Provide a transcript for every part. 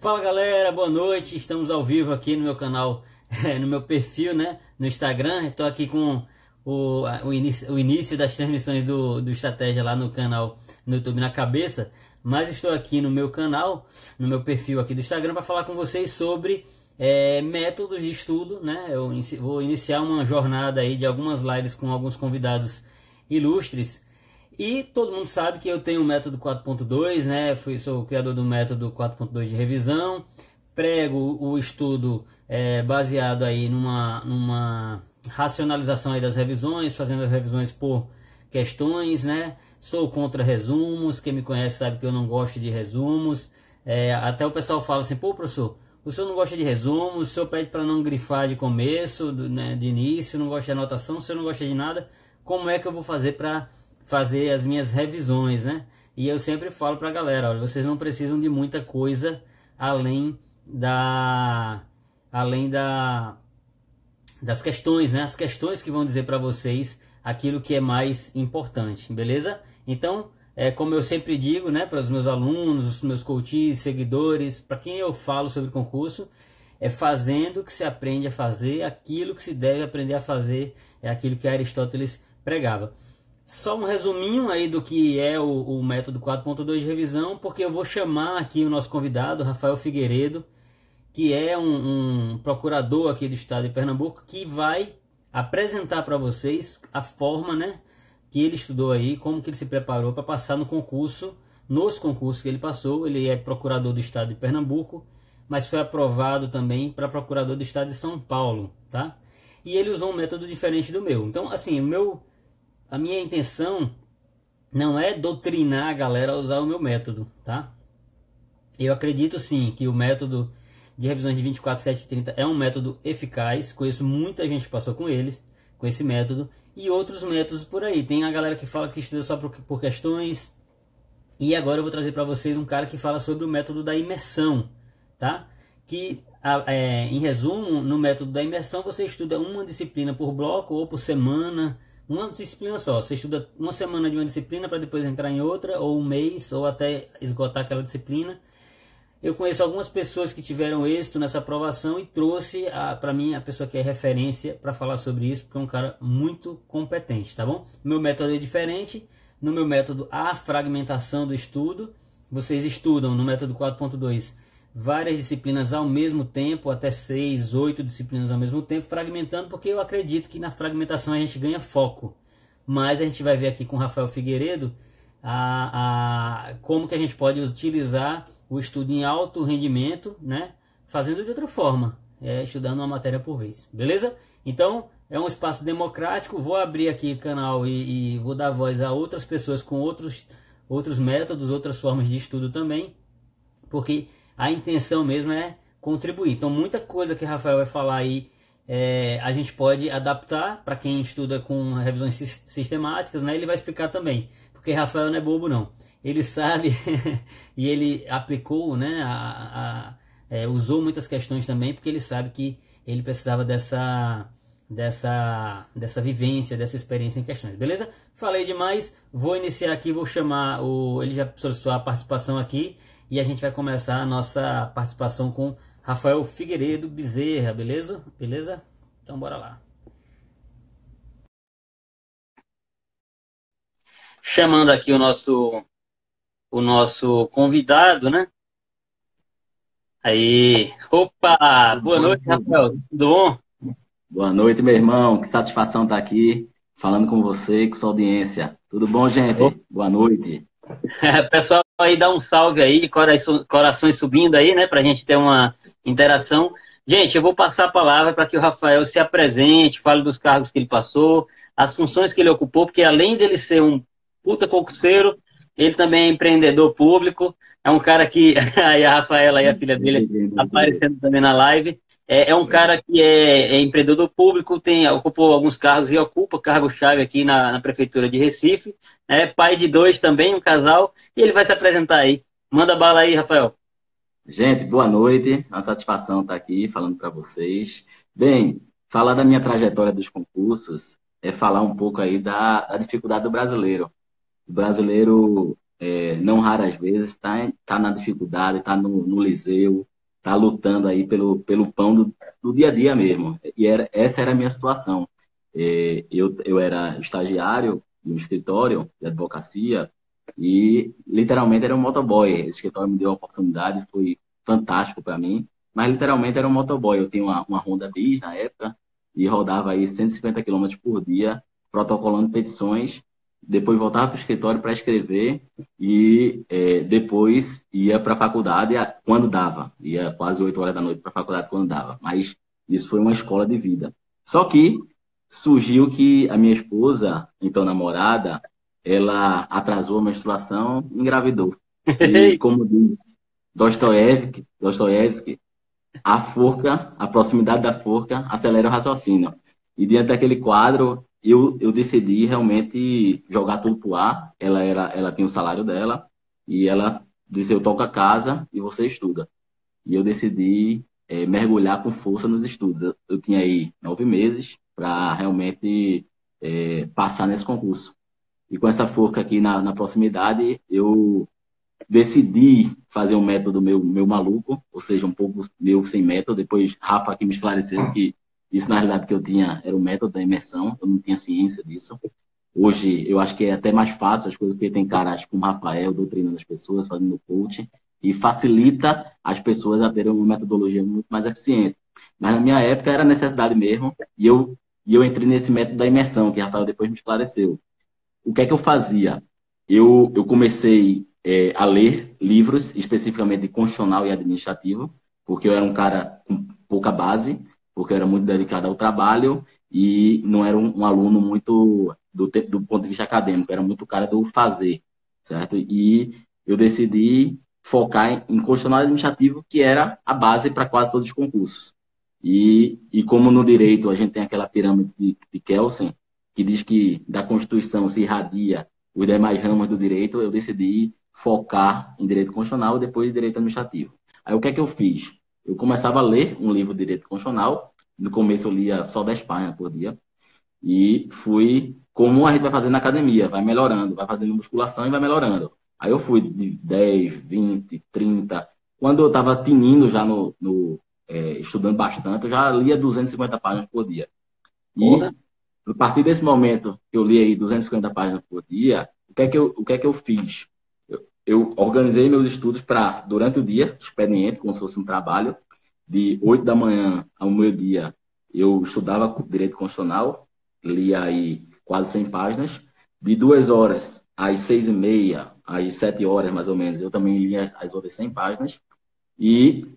Fala galera, boa noite. Estamos ao vivo aqui no meu canal, no meu perfil, né, no Instagram. Estou aqui com o início das transmissões do Estratégia lá no canal no YouTube na cabeça, mas estou aqui no meu canal, no meu perfil aqui do Instagram para falar com vocês sobre métodos de estudo, né? Vou iniciar uma jornada aí de algumas lives com alguns convidados ilustres. E todo mundo sabe que eu tenho o método 4.2, né? Sou o criador do método 4.2 de revisão. Prego o estudo baseado aí numa racionalização aí das revisões, fazendo as revisões por questões, né? Sou contra resumos. Quem me conhece sabe que eu não gosto de resumos. Até o pessoal fala assim: pô, professor, o senhor não gosta de resumos, o senhor pede para não grifar de começo, né, de início, não gosta de anotação, o senhor não gosta de nada. Como é que eu vou fazer para fazer as minhas revisões, né? E eu sempre falo para a galera, olha, vocês não precisam de muita coisa além da além da das questões, né? As questões que vão dizer para vocês aquilo que é mais importante, beleza? Então, como eu sempre digo, né, para os meus alunos, os meus coaches, seguidores, para quem eu falo sobre concurso, é fazendo que se aprende a fazer aquilo que se deve aprender a fazer, é aquilo que Aristóteles pregava. Só um resuminho aí do que é o método 4.2 de revisão, porque eu vou chamar aqui o nosso convidado, Rafael Figueiredo, que é um procurador aqui do estado de Pernambuco, que vai apresentar para vocês a forma, né, que ele estudou aí, como que ele se preparou para passar no concurso, nos concursos que ele passou. Ele é procurador do estado de Pernambuco, mas foi aprovado também para procurador do estado de São Paulo, tá? E ele usou um método diferente do meu. Então, assim, a minha intenção não é doutrinar a galera a usar o meu método, tá? Eu acredito sim que o método de revisões de 24, 7 e 30 é um método eficaz. Conheço muita gente que passou com esse método, e outros métodos por aí. Tem a galera que fala que estuda só por questões. E agora eu vou trazer para vocês um cara que fala sobre o método da imersão, tá? Que, em resumo, no método da imersão você estuda uma disciplina por bloco ou por semana, uma disciplina só. Você estuda uma semana de uma disciplina para depois entrar em outra, ou um mês, ou até esgotar aquela disciplina. Eu conheço algumas pessoas que tiveram êxito nessa aprovação e trouxe para mim a pessoa que é referência para falar sobre isso, porque é um cara muito competente, tá bom? Meu método é diferente. No meu método há fragmentação do estudo. Vocês estudam no método 4.2 várias disciplinas ao mesmo tempo, até 6, 8 disciplinas ao mesmo tempo, fragmentando, porque eu acredito que na fragmentação a gente ganha foco. Mas a gente vai ver aqui com o Rafael Figueiredo como que a gente pode utilizar o estudo em alto rendimento, né, fazendo de outra forma, estudando uma matéria por vez, beleza? Então, é um espaço democrático. Vou abrir aqui o canal e vou dar voz a outras pessoas com outros métodos, outras formas de estudo também, porque a intenção mesmo é contribuir. Então, muita coisa que o Rafael vai falar aí, a gente pode adaptar para quem estuda com revisões sistemáticas, né? Ele vai explicar também, porque Rafael não é bobo não. Ele sabe e ele aplicou, né? Usou muitas questões também, porque ele sabe que ele precisava dessa vivência, dessa experiência em questões, beleza? Falei demais, vou iniciar aqui, vou chamar ele já solicitou a participação aqui, e a gente vai começar a nossa participação com Rafael Figueiredo Bezerra, beleza? Beleza? Então bora lá. Chamando aqui o nosso convidado, né? Aí, opa, boa noite, Rafael, tudo bom? Boa noite, meu irmão. Que satisfação estar aqui falando com você e com sua audiência. Tudo bom, gente? Boa noite. Pessoal aí, dá um salve aí, corações subindo aí, né, pra gente ter uma interação. Gente, eu vou passar a palavra para que o Rafael se apresente, fale dos cargos que ele passou, as funções que ele ocupou, porque além dele ser um puta concurseiro, ele também é empreendedor público, é um cara que, aí a Rafaela e a filha dele aparecendo também na live, é um cara que é empreendedor público, ocupou alguns cargos e ocupa cargo-chave aqui na Prefeitura de Recife, é pai de dois também, um casal, e ele vai se apresentar aí. Manda bala aí, Rafael. Gente, boa noite. É uma satisfação estar aqui falando para vocês. Bem, falar da minha trajetória dos concursos é falar um pouco aí da dificuldade do brasileiro. O brasileiro, não raras vezes, está na dificuldade, está no Liseu, tá lutando aí pelo pão do dia a dia mesmo. E essa era a minha situação. Eu era estagiário de um escritório de advocacia e literalmente era um motoboy. Esse escritório me deu a oportunidade, foi fantástico para mim, mas literalmente era um motoboy. Eu tinha uma Honda Bis na época e rodava aí 150 quilômetros por dia, protocolando petições, depois voltava para o escritório para escrever e depois ia para a faculdade quando dava. Ia quase 8 horas da noite para a faculdade quando dava. Mas isso foi uma escola de vida. Só que surgiu que a minha esposa, então namorada, ela atrasou a menstruação e engravidou. E como diz Dostoiévski, a proximidade da forca acelera o raciocínio. E diante daquele quadro, eu decidi realmente jogar tudo pro ar. Ela tinha o salário dela e ela disse, eu toco a casa e você estuda. E eu decidi mergulhar com força nos estudos. Eu tinha aí 9 meses para realmente passar nesse concurso. E com essa forca aqui na proximidade, eu decidi fazer um método meu maluco, ou seja, um pouco meu sem método. Depois, Rafa aqui me esclareceu que isso, na realidade, que eu tinha era o método da imersão, eu não tinha ciência disso. Hoje, eu acho que é até mais fácil as coisas, porque tem caras como o Rafael doutrinando as pessoas, fazendo coaching, e facilita as pessoas a terem uma metodologia muito mais eficiente. Mas na minha época era necessidade mesmo, e eu entrei nesse método da imersão, que o Rafael depois me esclareceu. O que é que eu fazia? Eu comecei a ler livros, especificamente de constitucional e administrativo, porque eu era um cara com pouca base, porque eu era muito dedicado ao trabalho e não era um aluno muito do ponto de vista acadêmico, era muito cara do fazer, certo? E eu decidi focar em constitucional e administrativo, que era a base para quase todos os concursos. E como no direito a gente tem aquela pirâmide de Kelsen, que diz que da Constituição se irradia os demais ramos do direito, eu decidi focar em direito constitucional e depois em direito administrativo. Aí o que é que eu fiz? Eu começava a ler um livro de direito constitucional, no começo eu lia só 10 páginas por dia, e fui, como a gente vai fazendo na academia, vai melhorando, vai fazendo musculação e vai melhorando. Aí eu fui de 10, 20, 30. Quando eu estava tinindo já estudando bastante, eu já lia 250 páginas por dia. E a partir desse momento que eu li aí 250 páginas por dia, o que é que eu fiz? Eu organizei meus estudos para, durante o dia, expediente, como se fosse um trabalho, de 8 da manhã ao meio-dia, eu estudava direito constitucional, lia aí quase 100 páginas, de 2 horas às 6h30, às 7 horas mais ou menos, eu também lia as outras 100 páginas, e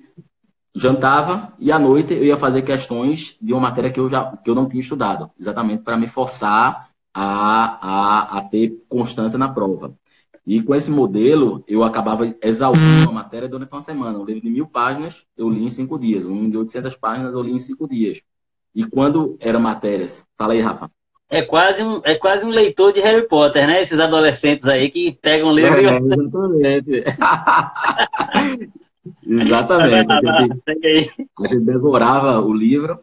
jantava e à noite eu ia fazer questões de uma matéria que eu não tinha estudado, exatamente para me forçar a ter constância na prova. E com esse modelo, eu acabava exaurindo uma matéria durante uma semana. Um livro de 1.000 páginas, eu li em 5 dias. Um de 800 páginas, eu li em 5 dias. E quando eram matérias... Fala aí, Rafa. É quase um leitor de Harry Potter, né? Esses adolescentes aí que pegam um livro Exatamente. Exatamente. A gente devorava o livro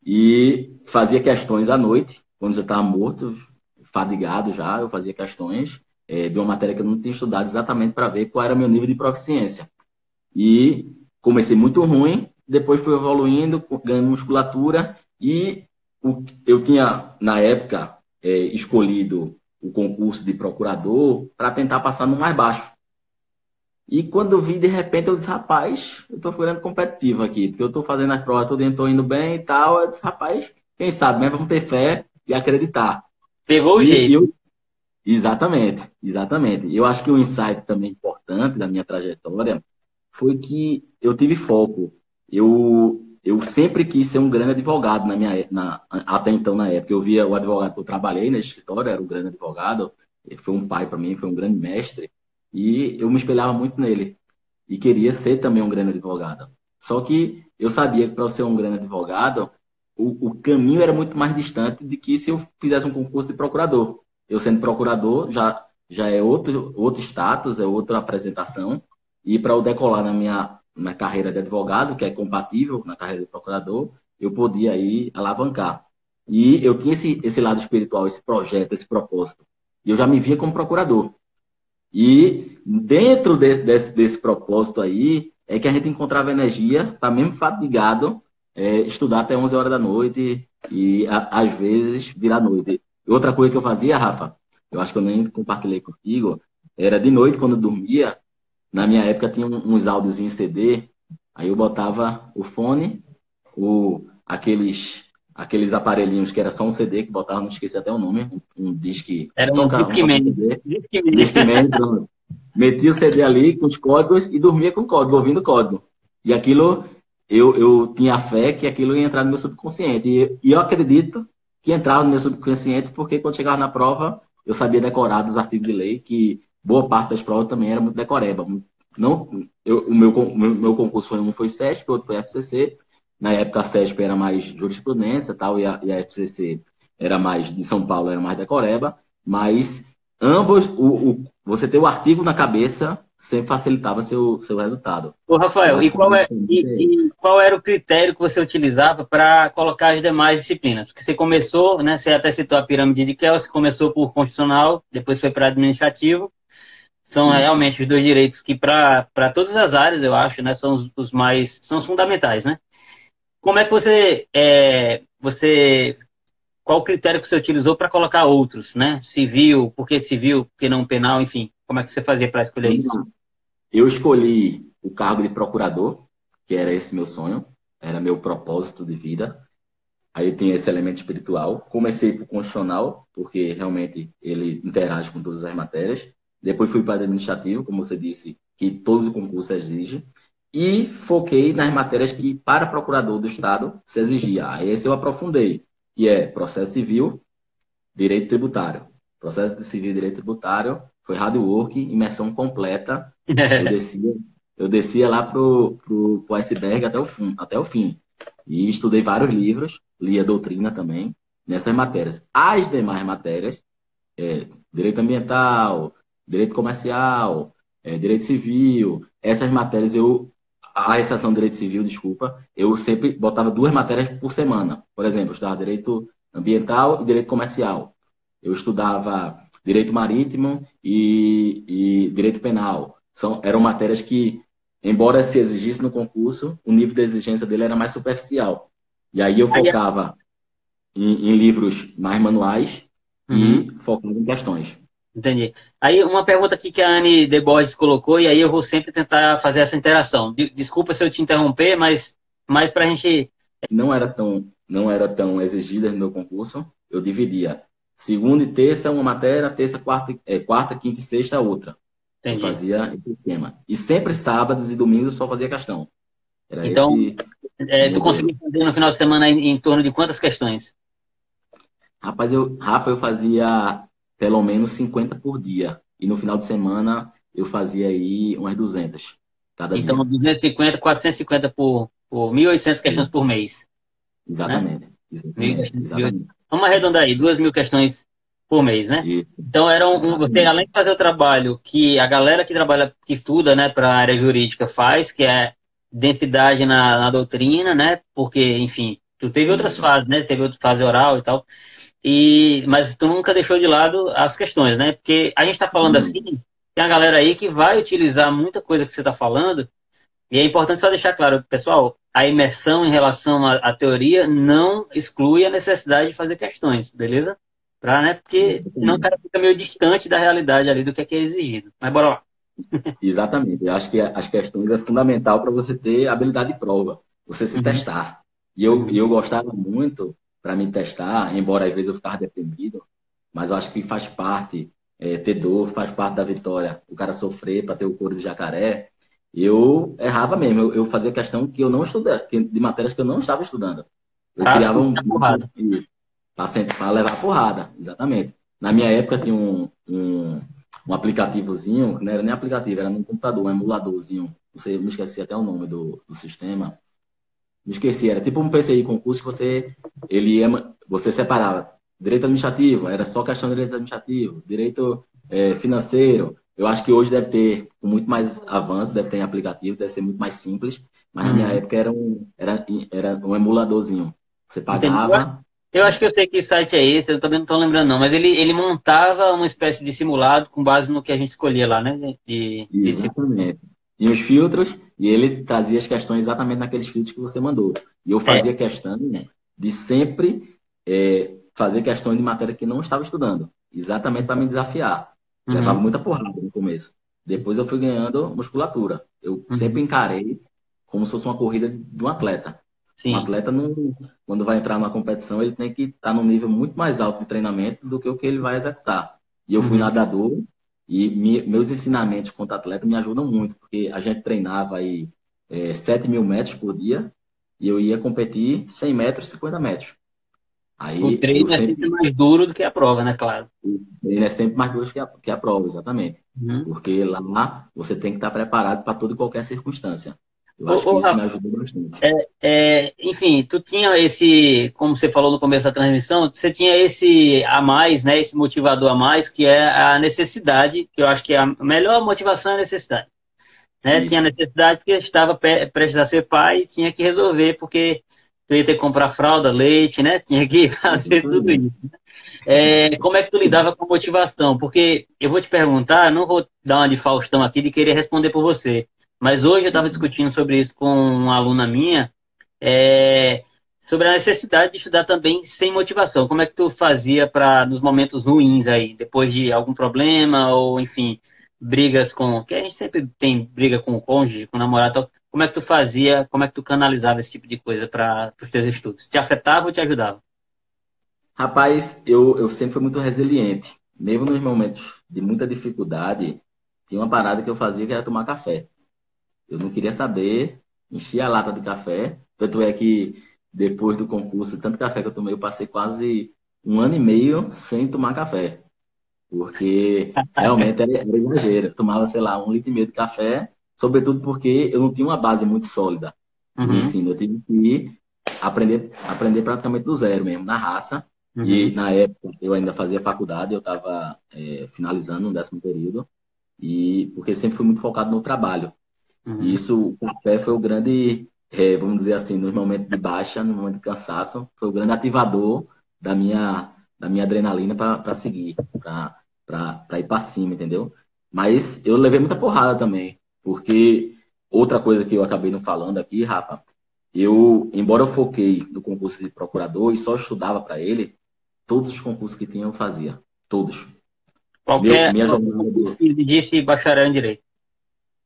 e fazia questões à noite, quando eu estava morto, fadigado já, eu fazia questões de uma matéria que eu não tinha estudado exatamente para ver qual era o meu nível de proficiência. E comecei muito ruim, depois fui evoluindo, ganhando musculatura e eu tinha, na época, escolhido o concurso de procurador para tentar passar no mais baixo. E quando eu vi, de repente, eu disse, rapaz, eu estou ficando competitivo aqui, porque eu estou fazendo as provas, estou indo bem e tal. Eu disse, rapaz, quem sabe, né? Vamos ter fé e acreditar. Pegou o jeito. Exatamente, exatamente. Eu acho que um insight também importante da minha trajetória foi que eu tive foco. Eu sempre quis ser um grande advogado até então, na época. Eu via o advogado que eu trabalhei na escritório, era um grande advogado, ele foi um pai para mim, foi um grande mestre. E eu me espelhava muito nele. E queria ser também um grande advogado. Só que eu sabia que para eu ser um grande advogado, o caminho era muito mais distante de que se eu fizesse um concurso de procurador. Eu sendo procurador já é outro status, é outra apresentação. E para eu decolar na carreira de advogado, que é compatível na carreira de procurador, eu podia aí alavancar. E eu tinha esse lado espiritual, esse projeto, esse propósito. E eu já me via como procurador. E dentro desse propósito aí, é que a gente encontrava energia para, mesmo fatigado, estudar até 11 horas da noite e, às vezes, virar noite. Outra coisa que eu fazia, Rafa, eu acho que eu nem compartilhei contigo, era de noite, quando eu dormia, na minha época tinha uns áudios em CD, aí eu botava o fone, aqueles aparelhinhos que era só um CD, que botava, não esqueci até o nome, um disque, Era um Discman. Discman, pronto. Metia o CD ali com os códigos e dormia com o código, ouvindo o código. E aquilo, eu tinha fé que aquilo ia entrar no meu subconsciente. E eu acredito que entrava no meu subconsciente porque quando chegava na prova, eu sabia decorar dos artigos de lei, que boa parte das provas também era muito decoreba. Não, o meu concurso foi CESP, o outro foi FCC. Na época a CESP era mais jurisprudência tal, e a FCC era mais, de São Paulo, era mais decoreba. Mas ambos, você ter o artigo na cabeça sempre facilitava seu resultado. Ô, Rafael, e qual era o critério que você utilizava para colocar as demais disciplinas? Porque você começou, né? Você até citou a pirâmide de Kelsen, você começou por constitucional, depois foi para administrativo. São realmente os dois direitos que, para todas as áreas, eu acho, né, são os mais, são os fundamentais, né? Como é que qual o critério que você utilizou para colocar outros, né? Civil, por que não penal, enfim. Como é que você fazia para escolher isso? Eu escolhi o cargo de procurador, que era esse meu sonho, era meu propósito de vida. Aí tem esse elemento espiritual. Comecei por constitucional, porque realmente ele interage com todas as matérias. Depois fui para administrativo, como você disse, que todo o concurso exige. E foquei nas matérias que, para procurador do Estado, se exigia. Aí esse eu aprofundei, que é processo civil, direito tributário. Processo civil e direito tributário foi hard work, imersão completa. Eu descia lá pro iceberg até o fim. E estudei vários livros, lia doutrina também, nessas matérias. As demais matérias, direito ambiental, direito comercial, direito civil, essas matérias a exceção do direito civil, desculpa, eu sempre botava 2 matérias por semana. Por exemplo, eu estudava direito ambiental e direito comercial. Eu estudava direito marítimo e direito penal. Eram matérias que, embora se exigisse no concurso, o nível de exigência dele era mais superficial. E aí eu focava em livros mais manuais e focava em questões. Entendi. Aí uma pergunta aqui que a Anne de Borges colocou, e aí eu vou sempre tentar fazer essa interação. Desculpa se eu te interromper, mas para a gente... Não era tão exigida no meu concurso, eu dividia. Segunda e terça, uma matéria, terça, quarta, quinta e sexta, outra. Entendi. Eu fazia esse esquema. E sempre sábados e domingos só fazia questão. Então, tu conseguiu fazer no final de semana em torno de quantas questões? Rapaz, Rafa, eu fazia pelo menos 50 por dia. E no final de semana eu fazia aí umas 200 cada dia. Então, 250, 450 por 1.800 questões por mês. Exatamente. Né? Exatamente. Vamos arredondar aí, 2.000 questões por mês, né? Isso. Então, você, além de fazer o trabalho que a galera que estuda, né, para a área jurídica faz, que é densidade na doutrina, né? Porque, enfim, tu teve outras fases, né? Teve outra fase oral e tal. Mas tu nunca deixou de lado as questões, né? Porque a gente está falando assim, tem a galera aí que vai utilizar muita coisa que você está falando, e é importante só deixar claro, pessoal, a imersão em relação à teoria não exclui a necessidade de fazer questões, beleza? Né? Porque senão o cara fica meio distante da realidade ali do que é exigido. Mas bora lá. Exatamente. Eu acho que as questões é fundamental para você ter habilidade de prova, você se testar. E eu gostava muito para me testar, embora às vezes eu ficava deprimido, mas eu acho que faz parte, ter dor, faz parte da vitória. O cara sofrer para ter o couro de jacaré. Eu errava mesmo, eu fazia questão que eu não estudava, de matérias que eu não estava estudando. Eu criava para levar porrada, exatamente. Na minha época tinha um aplicativozinho, não era nem aplicativo, era no computador, um emuladorzinho. Me esqueci até o nome do sistema. Me esqueci, era tipo um PCI concurso que você separava direito administrativo, era só questão de direito administrativo, direito financeiro. Eu acho que hoje deve ter muito mais avanço, deve ter aplicativo, deve ser muito mais simples, mas na minha época era um emuladorzinho. Você pagava... Eu acho que eu sei que site é esse, eu também não estou lembrando não, mas ele montava uma espécie de simulado com base no que a gente escolhia lá, né? Exatamente. tinha os filtros e ele trazia as questões exatamente naqueles filtros que você mandou. E eu É. fazia questão de sempre fazer questões de matéria que não estava estudando, exatamente para me desafiar. Levava Uhum, muita porrada no começo. Depois eu fui ganhando musculatura. Eu sempre uhum, encarei como se fosse uma corrida de um atleta. Um sim. atleta, não, quando vai entrar numa competição, ele tem que estar num nível muito mais alto de treinamento do que o que ele vai executar. E eu fui Uhum. nadador e meus ensinamentos quanto atleta me ajudam muito, porque a gente treinava aí 7.000 metros por dia e eu ia competir 100 metros, 50 metros. O Aí eu treino é sempre sempre, mais duro do que a prova, né? Claro. ele é sempre mais duro que a prova, exatamente. Uhum. Porque lá você tem que estar preparado para toda e qualquer circunstância. Eu acho que Ô, isso me Rafa, ajudou bastante. enfim, tu tinha esse, como você falou no começo da transmissão, você tinha esse a mais, né? Esse motivador a mais, que é a necessidade, que eu acho que a melhor motivação é a necessidade. Né? Tinha Isso. necessidade porque estava prestes a ser pai e tinha que resolver, porque tu ia ter que comprar fralda, leite, né? Tinha que fazer tudo Exatamente. isso. Como é que tu lidava com a motivação? Porque eu vou te perguntar, não vou dar uma de Faustão aqui de querer responder por você, mas hoje eu estava Uhum. discutindo sobre isso com uma aluna minha, é, sobre a necessidade de estudar também sem motivação. Como é que tu fazia para nos momentos ruins aí, depois de algum problema ou, enfim, brigas com, que a gente sempre tem briga com o cônjuge, com o namorado, e tal. Como é que tu fazia, como é que tu canalizava esse tipo de coisa para os teus estudos? Te afetava ou te ajudava? Rapaz, eu sempre fui muito resiliente. Mesmo nos momentos de muita dificuldade, tinha uma parada que eu fazia que era tomar café. Eu não queria saber, enchia a lata de café. Tanto é que depois do concurso, tanto café que eu tomei, eu passei quase 1 ano e meio sem tomar café. Porque realmente era exagero. Eu tomava, sei lá, 1,5 litro de café, sobretudo porque eu não tinha uma base muito sólida no Uhum, ensino. Eu tive que aprender praticamente do zero mesmo, na raça. E uhum, na época eu ainda fazia faculdade, eu estava finalizando o 10º período, e porque sempre fui muito focado no trabalho. E uhum. isso, o café foi o grande, vamos dizer assim, nos momentos de baixa, no momento de cansaço, foi o grande ativador da minha adrenalina para seguir, para ir para cima, entendeu? Mas eu levei muita porrada também, porque outra coisa que eu acabei não falando aqui, Rafa, embora eu foquei no concurso de procurador e só estudava para ele, todos os concursos que tinha eu fazia, todos. Minha Qualquer jornada concurso que exigisse bacharel em direito.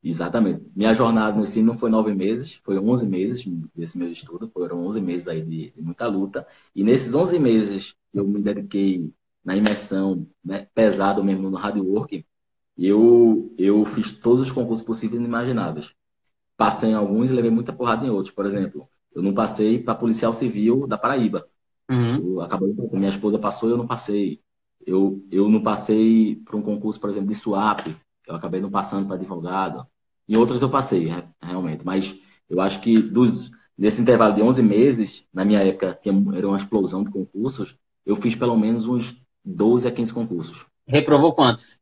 Exatamente. Minha jornada no ensino não foi 9 meses, foi 11 meses desse meu estudo, foram 11 meses aí de muita luta. E nesses 11 meses eu me dediquei na imersão, né, pesado mesmo no hard work, eu fiz todos os concursos possíveis e inimagináveis. Passei em alguns e levei muita porrada em outros. Por exemplo, eu não passei para policial civil da Paraíba. Uhum. Eu acabei, minha esposa passou e eu não passei. Eu não passei para um concurso, por exemplo, de SUAP, eu acabei não passando para advogado. Em outros eu passei, realmente. Mas eu acho que nesse intervalo de 11 meses, na minha época era uma explosão de concursos, eu fiz pelo menos uns 12 a 15 concursos. Reprovou quantos?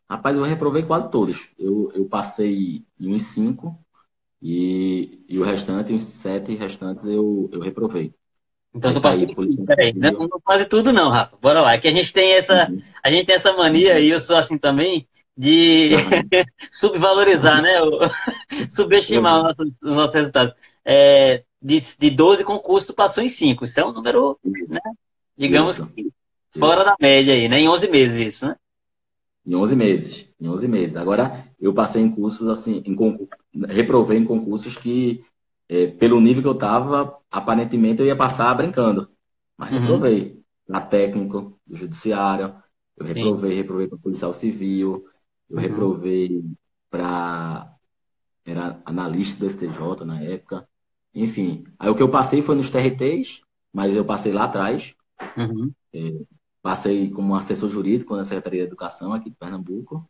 Rapaz, eu reprovei quase todos. Eu passei em uns 5 e o restante, uns 7 restantes, eu reprovei. Então Aí tu tá passou aí, de tudo. Polícia Peraí, não, Civil. não quase tudo não, Rafa. Bora lá, que Uhum. a gente tem essa mania, e eu sou assim também, de Aham. subvalorizar, né? Subestimar Uhum. os nossos resultados. De 12 concursos, tu passou em 5. Isso é um número, né? Digamos Isso, que fora isso. da média aí, né? Em 11 meses isso, né? Em 11 meses. Em 11 meses. Agora, eu passei em cursos assim, reprovei em concursos que, pelo nível que eu estava, aparentemente eu ia passar brincando. Mas Uhum, reprovei. Para técnico do judiciário, eu sim. reprovei para policial civil, eu Uhum, reprovei para. Era analista do STJ na época. Enfim, aí o que eu passei foi nos TRTs, mas eu passei lá atrás. uhum. Passei como assessor jurídico na Secretaria de Educação aqui de Pernambuco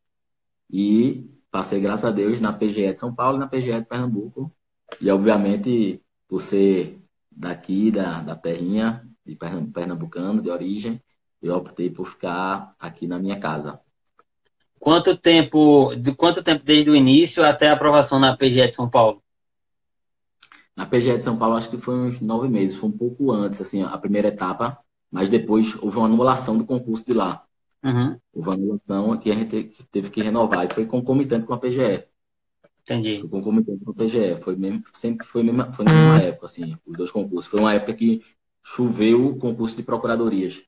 e passei, graças a Deus, na PGE de São Paulo e na PGE de Pernambuco. E, obviamente, por ser daqui, da terrinha, de pernambucano, de origem, eu optei por ficar aqui na minha casa. Quanto tempo desde o início até a aprovação na PGE de São Paulo? Na PGE de São Paulo, acho que foi uns 9 meses, foi um pouco antes, assim, a primeira etapa, mas depois houve uma anulação do concurso de lá. Uhum. Houve uma anulação que a gente teve que renovar, e foi concomitante com a PGE. Entendi. Fui concomitante com o PGE. Sempre foi na mesma época, assim, os dois concursos. Foi uma época que choveu o concurso de procuradorias.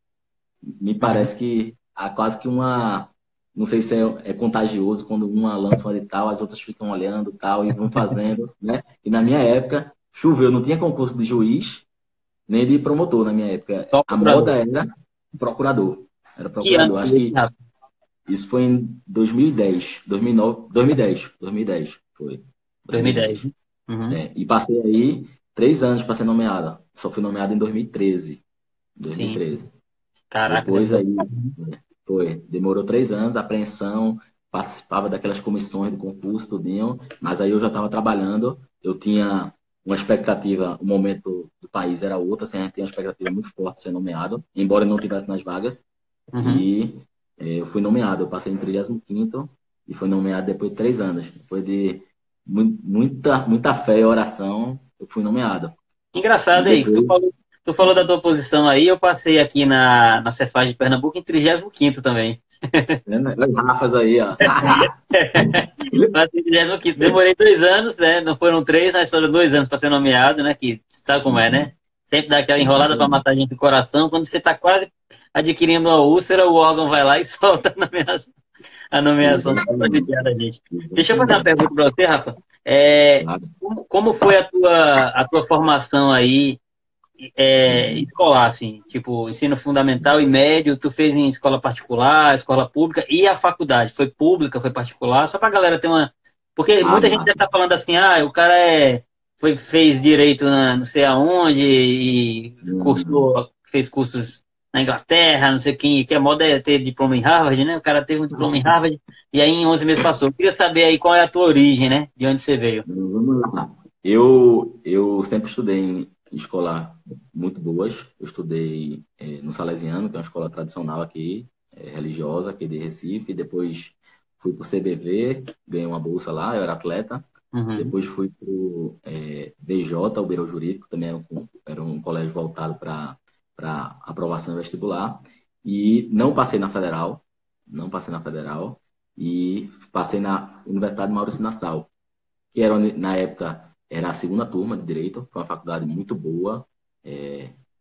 Me Uhum. parece que há quase que uma. Não sei se é contagioso quando uma lança uma de tal, as outras ficam olhando tal e vão fazendo, né? E na minha época, choveu, não tinha concurso de juiz nem de promotor na minha época. Só A procurador. moda era procurador. Era Que ano procurador. Acho foi isso, que Rafa? isso foi em 2010, 2009, 2010, 2010 foi. 2010, 2010. né? Uhum. É, e passei aí 3 anos para ser nomeado. Só fui nomeado em 2013. Sim. 2013. Caraca, Depois demorou. aí, demorou 3 anos, apreensão, participava daquelas comissões de concurso, tudinho, mas aí eu já estava trabalhando, eu tinha uma expectativa, o momento do país era outro, assim, a gente tinha uma expectativa muito forte de ser nomeado, embora eu não estivesse nas vagas, Uhum. e eu fui nomeado, eu passei em 35º e fui nomeado depois de 3 anos, depois de muita fé e oração, eu fui nomeado. E Engraçado aí, que depois, tu falou da tua posição aí, eu passei aqui na Cefaz de Pernambuco em 35º também. né, os Rafas aí, ó. Passei em 35º. Demorei 2 anos, né? Não foram 3, mas foram 2 anos para ser nomeado, né? Que sabe como é, né? Sempre dá aquela enrolada para Exatamente. matar a gente do coração. Quando você está quase adquirindo uma úlcera, o órgão vai lá e solta a nomeação só para Exatamente. judiar da gente. Deixa eu fazer uma Exatamente. pergunta para você, Rafa. É, Claro. como foi a tua formação aí Uhum. escolar, assim, tipo, ensino fundamental e médio, tu fez em escola particular, escola pública, e a faculdade? Foi pública, foi particular? Só pra galera ter uma. Porque Ah, muita gente já massa. tá falando assim, o cara fez direito não sei aonde, e Uhum. fez cursos na Inglaterra, não sei quem, que a moda é ter diploma em Harvard, né? O cara teve um diploma em Harvard, e aí em 11 meses passou. Eu queria saber aí qual é a tua origem, né? De onde você veio. Vamos lá. Eu sempre estudei em escola muito boas. Eu estudei no Salesiano, que é uma escola tradicional aqui, religiosa, aqui de Recife. Depois fui para o CBV, ganhei uma bolsa lá, eu era atleta. Uhum. Depois fui para o BJ, o Beirão Jurídico, também era um colégio voltado para aprovação vestibular. E não passei na Federal, não passei na Federal, e passei na Universidade Maurício Nassau, que era, na época era a segunda turma de Direito, foi uma faculdade muito boa,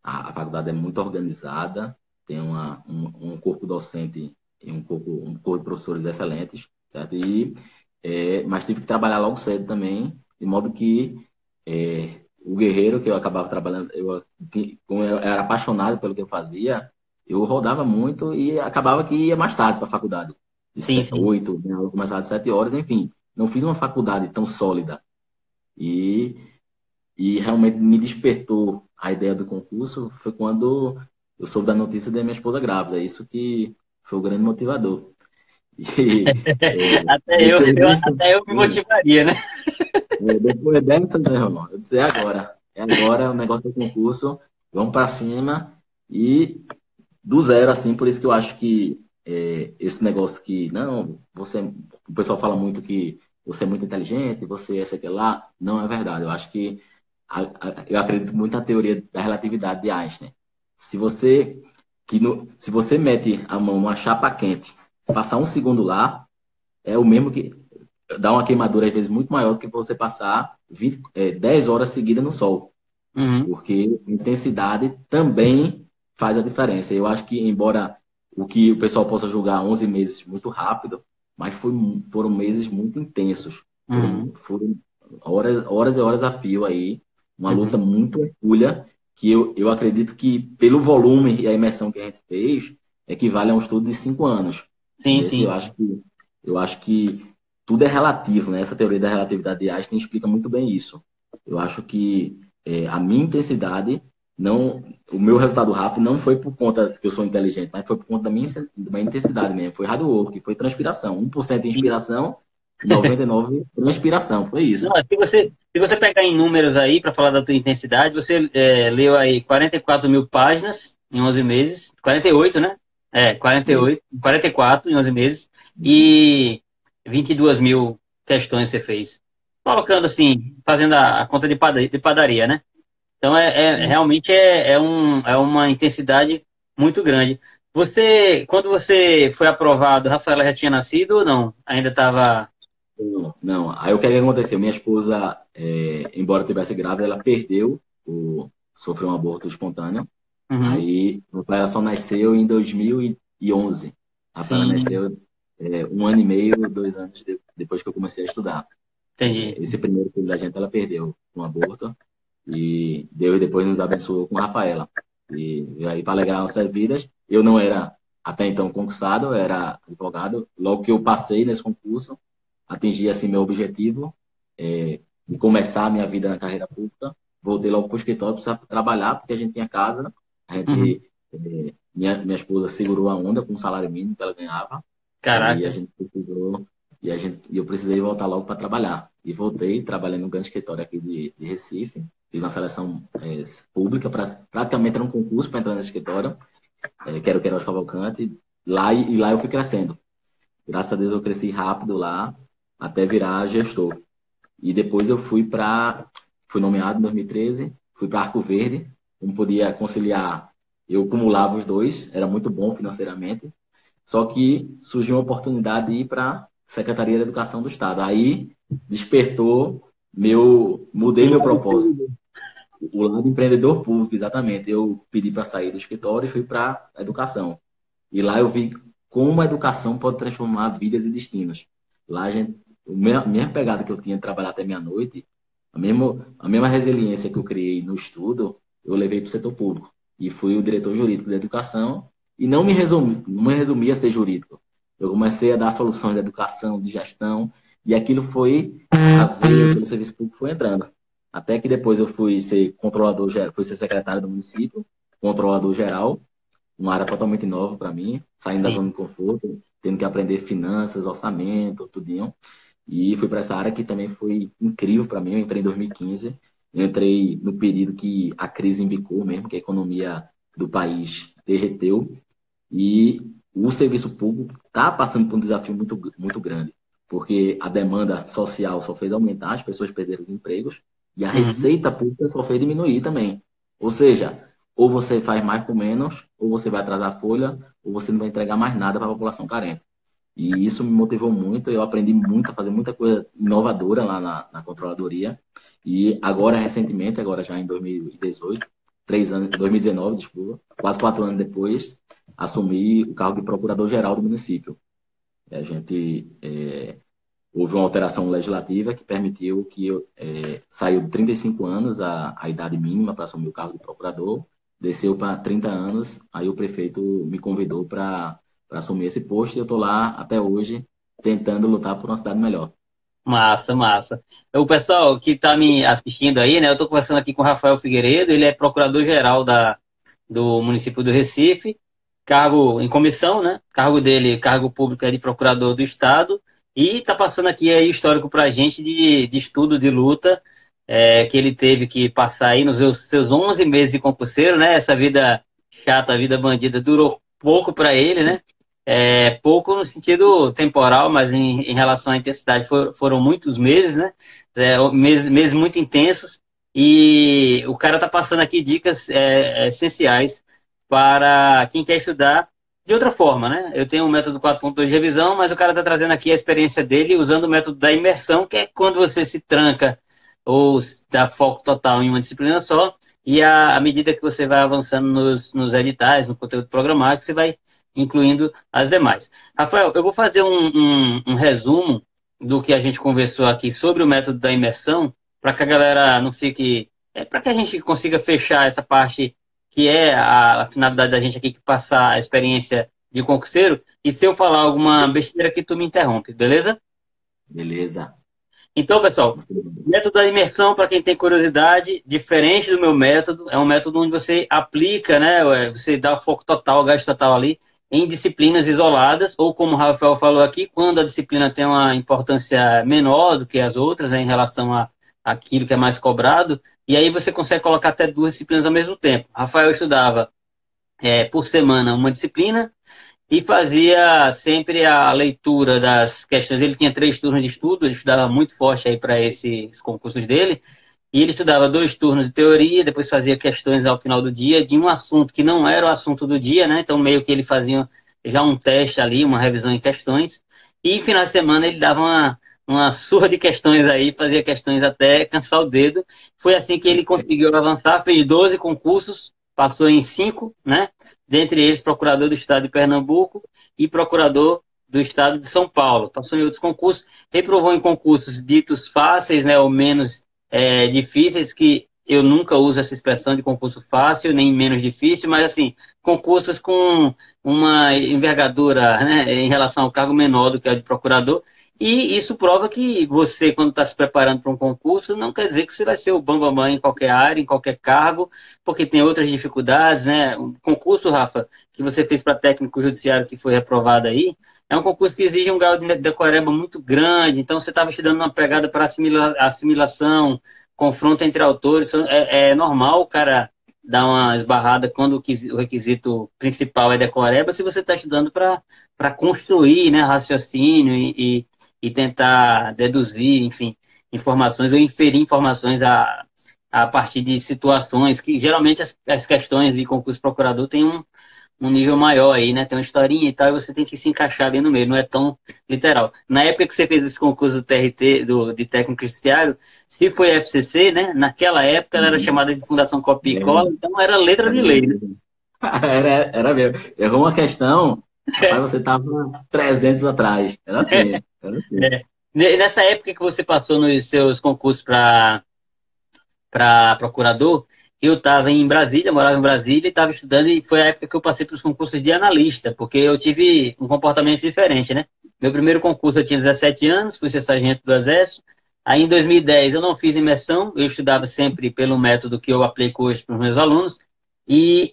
a faculdade é muito organizada, tem um corpo docente e um corpo de professores excelentes, certo? Mas tive que trabalhar logo cedo também, de modo que o guerreiro que eu acabava trabalhando, como eu era apaixonado pelo que eu fazia, eu rodava muito e acabava que ia mais tarde para a faculdade. De Sim, sim. 8, minha aula começava às 7 horas, enfim. Não fiz uma faculdade tão sólida. E, e realmente me despertou a ideia do concurso foi quando eu soube da notícia da minha esposa grávida. Isso que foi o grande motivador. E Até eu, depois disso, até eu me motivaria, né? depois dessa, meu irmão, eu disse, é agora. É agora o negócio do concurso, vamos para cima e do zero, assim, por isso que eu acho que esse negócio que, não, o pessoal fala muito que você é muito inteligente, você é isso aqui lá, não é verdade. Eu acho que, eu acredito muito na teoria da relatividade de Einstein. Se você, se você mete a mão numa chapa quente, passar um segundo lá, é o mesmo que dá uma queimadura, às vezes, muito maior do que você passar 10 horas seguidas no sol, Uhum. porque intensidade também faz a diferença. Eu acho que, embora o que o pessoal possa julgar 11 meses muito rápido, mas foram meses muito intensos. Uhum. Foram horas, horas e horas a fio aí, uma luta Uhum. muito hercúlea, que eu acredito que, pelo volume e a imersão que a gente fez, equivale a um estudo de 5 anos. Sim, Entendeu? sim. Eu acho que tudo é relativo, né? Essa teoria da relatividade de Einstein explica muito bem isso. Eu acho que a minha intensidade, não, o meu resultado rápido não foi por conta que eu sou inteligente, mas foi por conta da minha intensidade mesmo. Foi hard work, foi transpiração. 1% de Sim. inspiração, 99% transpiração. Foi Não, isso. se você pegar em números aí, para falar da tua intensidade, você leu aí 44 mil páginas em 11 meses, 48, né? 48, 44 em 11 meses, e 22 mil questões você fez. Colocando assim, fazendo a conta de padaria, né? Então, realmente é uma intensidade muito grande. Quando você foi aprovado, Rafaela já tinha nascido ou não? Ainda estava. Não, não. Aí o que é que aconteceu? Minha esposa, embora tivesse grávida, ela sofreu um aborto espontâneo. Uhum. Aí, meu pai ela só nasceu em 2011. A Rafaela Sim, nasceu um ano e meio, 2 anos depois que eu comecei a estudar. entendi. Esse primeiro filho da gente ela perdeu com um aborto e Deus depois nos abençoou com a Rafaela. E aí, para alegrar nossas vidas, eu não era até então concursado, eu era advogado. Logo que eu passei nesse concurso, atingi assim meu objetivo de começar a minha vida na carreira pública. Voltei logo para o escritório para trabalhar, porque a gente tinha casa. A Uhum. gente, minha esposa segurou a onda com o salário mínimo que ela ganhava. E a Caraca, gente precisou, e eu precisei voltar logo para trabalhar. E voltei, trabalhei no grande escritório aqui de Recife. Fiz uma seleção pública, praticamente era um concurso para entrar nesse escritório, que era o Queiroz Cavalcante. Lá eu fui crescendo. Graças a Deus eu cresci rápido lá, até virar gestor. E depois fui nomeado em 2013, fui para Arco Verde, não podia conciliar, eu acumulava os dois, era muito bom financeiramente, só que surgiu uma oportunidade de ir para a Secretaria da Educação do Estado. Aí despertou mudei meu propósito. O lado empreendedor público, exatamente. Eu pedi para sair do escritório e fui para a educação. E lá eu vi como a educação pode transformar vidas e destinos. Lá a mesma pegada que eu tinha de trabalhar até meia-noite, a mesma resiliência que eu criei no estudo, eu levei para o setor público. E fui o diretor jurídico da educação e não me resumi a ser jurídico. Eu comecei a dar soluções de educação, de gestão, e aquilo foi, a veia pelo serviço público foi entrando. Até que depois eu fui ser controlador geral, fui ser secretário do município, controlador geral, uma área totalmente nova para mim, saindo da sim. zona de conforto, tendo que aprender finanças, orçamento, tudinho. E fui para essa área que também foi incrível para mim. Eu entrei em 2015, eu entrei no período que a crise embicou mesmo, que a economia do país derreteu. E o serviço público está passando por um desafio muito, muito grande, porque a demanda social só fez aumentar, as pessoas perderam os empregos, e a Uhum. receita pública só fez diminuir também. Ou seja, ou você faz mais com menos, ou você vai atrasar a folha, ou você não vai entregar mais nada para a população carente. E isso me motivou muito, eu aprendi muito a fazer muita coisa inovadora lá na controladoria. E agora, recentemente, agora já em 2018, 3 anos, 2019, desculpa, quase 4 anos depois, assumi o cargo de procurador-geral do município. Houve uma alteração legislativa que permitiu que saiu de 35 anos a idade mínima para assumir o cargo de procurador, desceu para 30 anos, aí o prefeito me convidou para assumir esse posto e eu estou lá até hoje tentando lutar por uma cidade melhor. Massa, massa. O pessoal que está me assistindo aí, né? Eu estou conversando aqui com o Rafael Figueiredo, ele é procurador-geral do município do Recife, cargo em comissão, né? Cargo dele, cargo público é de procurador do Estado, e está passando aqui aí histórico para a gente de estudo de luta que ele teve que passar aí nos seus 11 meses de concurseiro, né? Essa vida chata, a vida bandida, durou pouco para ele, né? Pouco no sentido temporal, mas em relação à intensidade foram muitos meses, né? Meses muito intensos. E o cara está passando aqui dicas essenciais para quem quer estudar de outra forma, né? Eu tenho um método 4.2 de revisão, mas o cara está trazendo aqui a experiência dele usando o método da imersão, que é quando você se tranca ou dá foco total em uma disciplina só, e à medida que você vai avançando nos editais, no conteúdo programático, você vai incluindo as demais. Rafael, eu vou fazer um resumo do que a gente conversou aqui sobre o método da imersão, para que a galera não fique. Para que a gente consiga fechar essa parte que é a finalidade da gente aqui, que passar a experiência de concurseiro, e se eu falar alguma besteira aqui, tu me interrompe, beleza? Beleza. Então, pessoal, método da imersão, para quem tem curiosidade, diferente do meu método, é um método onde você aplica, né? Você dá foco total, gasto total ali, em disciplinas isoladas, ou como o Rafael falou aqui, quando a disciplina tem uma importância menor do que as outras, né, em relação a aquilo que é mais cobrado, e aí você consegue colocar até duas disciplinas ao mesmo tempo. Rafael estudava por semana uma disciplina, e fazia sempre a leitura das questões. Ele tinha 3 turnos de estudo, ele estudava muito forte aí para esses concursos dele, e ele estudava 2 turnos de teoria, depois fazia questões ao final do dia de um assunto que não era o assunto do dia, né? Então meio que ele fazia já um teste ali, uma revisão em questões, e no final de semana ele dava uma surra de questões aí, fazia questões até cansar o dedo. Foi assim que ele conseguiu avançar, fez 12 concursos, passou em 5, né? Dentre eles, procurador do estado de Pernambuco e procurador do estado de São Paulo. Passou em outros concursos, reprovou em concursos ditos fáceis, né, ou menos difíceis, que eu nunca uso essa expressão de concurso fácil, nem menos difícil, mas assim, concursos com uma envergadura, né, em relação ao cargo menor do que é o de procurador, e isso prova que você, quando está se preparando para um concurso, não quer dizer que você vai ser o bambambam em qualquer área, em qualquer cargo, porque tem outras dificuldades, né? Um concurso, Rafa, que você fez para técnico judiciário que foi reprovado aí, é um concurso que exige um grau de decoreba muito grande, então você estava estudando uma pegada para assimilação, confronto entre autores, é normal o cara dar uma esbarrada quando o requisito principal é decoreba, se você está estudando para construir, né, raciocínio e tentar deduzir, enfim, informações ou inferir informações a partir de situações que geralmente as questões de concurso procurador têm um nível maior aí, né? Tem uma historinha e tal, e você tem que se encaixar ali no meio, não é tão literal. Na época que você fez esse concurso do TRT, de técnico judiciário, se foi FCC, né? Naquela época ela era chamada de Fundação Copia e Cola, então era letra de lei, né? Era mesmo. Errou uma questão, rapaz, você estava 300 atrás. Era assim, era assim. É. Nessa época que você passou nos seus concursos para procurador, eu estava em Brasília, morava em Brasília e estava estudando, e foi a época que eu passei para os concursos de analista, porque eu tive um comportamento diferente, né? Meu primeiro concurso eu tinha 17 anos, fui ser sargento do Exército. Aí em 2010 eu não fiz imersão, eu estudava sempre pelo método que eu aplico hoje para os meus alunos, e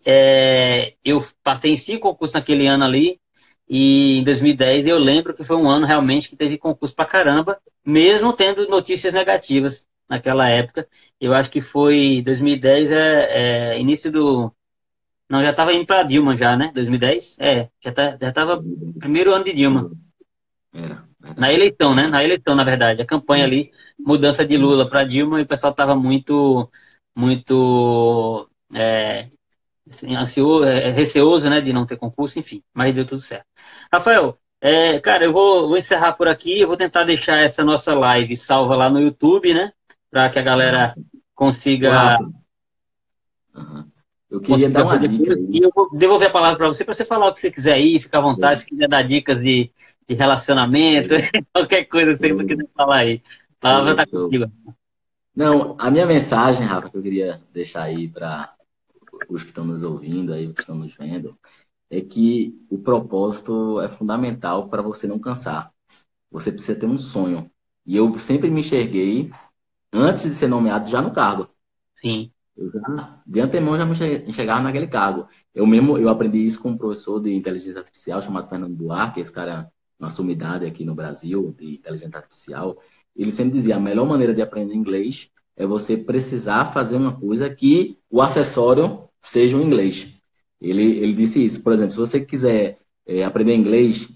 eu passei em 5 concursos naquele ano ali, e em 2010 eu lembro que foi um ano realmente que teve concurso para caramba, mesmo tendo notícias negativas naquela época. Eu acho que foi 2010, início do. Não, já estava indo para Dilma já, né? 2010? Já estava primeiro ano de Dilma. Era, Na verdade. eleição, né? Na eleição, na verdade. A campanha ali, mudança de Lula para Dilma, e o pessoal estava muito, muito assim, ansioso, receoso, né? De não ter concurso, enfim. Mas deu tudo certo. Rafael, cara, eu vou encerrar por aqui. Eu vou tentar deixar essa nossa live salva lá no YouTube, né? Para que a galera Massa. Ô, consiga Rafa, aham. Eu queria dar consiga uma ver dica depois. E aí. eu vou devolver a palavra para você falar o que você quiser aí, fica à vontade, se quiser dar dicas de relacionamento, Show, qualquer coisa que você show, quiser falar aí. A palavra show, está show. contigo. Não, a minha mensagem, Rafa, que eu queria deixar aí para os que estão nos ouvindo aí, os que estão nos vendo, é que o propósito é fundamental para você não cansar. Você precisa ter um sonho. E eu sempre me enxerguei, antes de ser nomeado, já no cargo. Sim, Eu já, de antemão, já me enxergava naquele cargo. Eu aprendi isso com um professor de inteligência artificial chamado Fernando Buarque, esse cara é uma sumidade aqui no Brasil de inteligência artificial. Ele sempre dizia, a melhor maneira de aprender inglês é você precisar fazer uma coisa que o acessório seja o inglês. Ele disse isso. Por exemplo, se você quiser aprender inglês,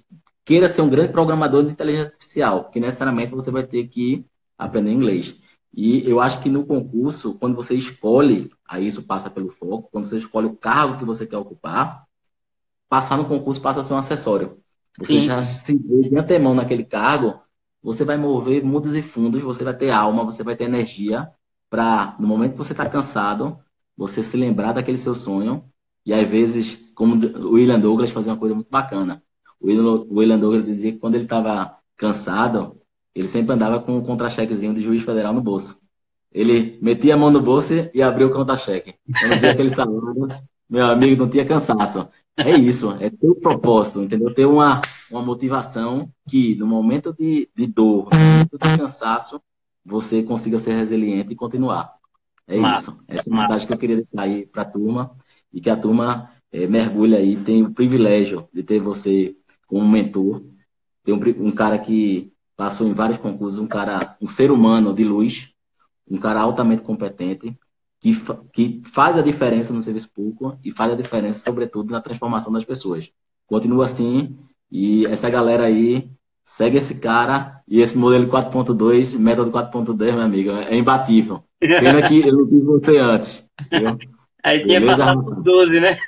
queira ser um grande programador de inteligência artificial, que necessariamente você vai ter que aprender inglês. E eu acho que no concurso, quando você escolhe, aí isso passa pelo foco, quando você escolhe o cargo que você quer ocupar, passar no concurso passa a ser um acessório. Você sim, já se vê de antemão naquele cargo, você vai mover mundos e fundos, você vai ter alma, você vai ter energia para, no momento que você está cansado, você se lembrar daquele seu sonho. E às vezes, como o William Douglas fazia uma coisa muito bacana. O William Douglas dizia que quando ele estava cansado, ele sempre andava com um contra-chequezinho de juiz federal no bolso. Ele metia a mão no bolso e abria o contra-cheque. Quando via aquele salário, meu amigo, não tinha cansaço. É isso, é ter o propósito, entendeu? Ter uma motivação que, no momento de dor, no momento de cansaço, você consiga ser resiliente e continuar. É massa, isso. Essa é a massa. mensagem que eu queria deixar aí para a turma e que a turma mergulhe aí, tem o privilégio de ter você como mentor. Tem um cara que passou em vários concursos, um ser humano de luz, um cara altamente competente, que faz a diferença no serviço público e faz a diferença, sobretudo, na transformação das pessoas. Continua assim, e essa galera aí segue esse cara, e esse modelo 4.2, método 4.2, meu amigo, é imbatível. Pena que eu não tive você antes, viu? Aí tinha Beleza, passado por Rafa? 12, né?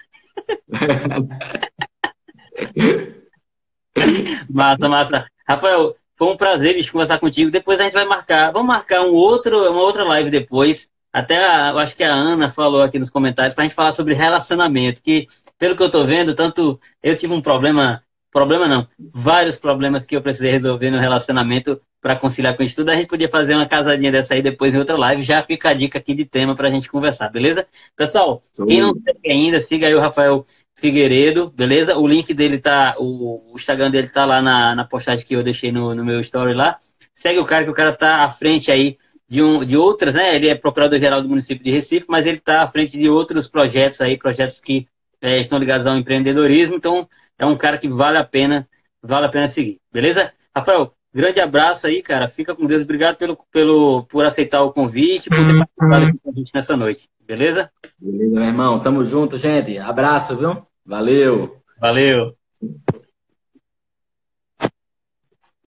Massa, massa. Rafael, Foi um prazer, bicho, conversar contigo. Depois a gente vai marcar. Vamos marcar uma outra live depois. Até eu acho que a Ana falou aqui nos comentários para a gente falar sobre relacionamento. Que, pelo que eu tô vendo, tanto eu tive um problema. Problema não. Vários problemas que eu precisei resolver no relacionamento para conciliar com isso tudo. A gente podia fazer uma casadinha dessa aí depois em outra live. Já fica a dica aqui de tema para a gente conversar, beleza? Pessoal, quem não segue ainda, siga aí o Rafael Figueiredo, beleza? O link dele tá, o Instagram dele tá lá na postagem que eu deixei no meu story lá. Segue o cara, que o cara tá à frente aí de outras, né? Ele é procurador-geral do município de Recife, mas ele tá à frente de outros projetos aí, projetos que estão ligados ao empreendedorismo. Então, é um cara que vale a pena seguir, beleza? Rafael, grande abraço aí, cara. Fica com Deus. Obrigado por aceitar o convite, por ter participado aqui com a gente nessa noite, beleza? Beleza, meu irmão. Tamo junto, gente. Abraço, viu? Valeu. Valeu.